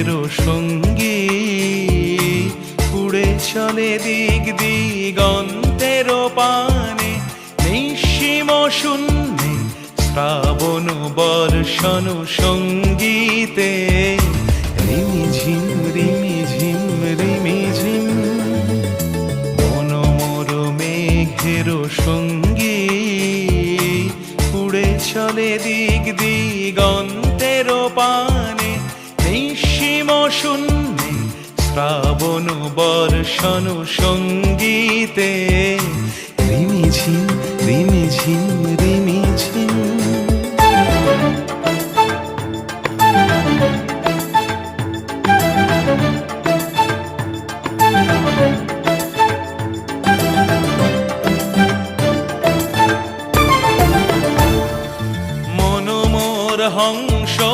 মেঘেরও সঙ্গী উড়ে চলে দিক দিগন্তেরও পানে নিঃসীম শূন্যে শ্রাবণ বর্ষণ সঙ্গীতে রিমিঝিম রিমিঝিম রিমিঝিম মনোমর মেঘেরও সঙ্গী উড়ে চলে দিক দিগন্তেরও পানে নিঃসীম শূন্যে শ্রাবণ বর্ষণ সঙ্গীতে রিমিঝিম রিমিঝিম রিমি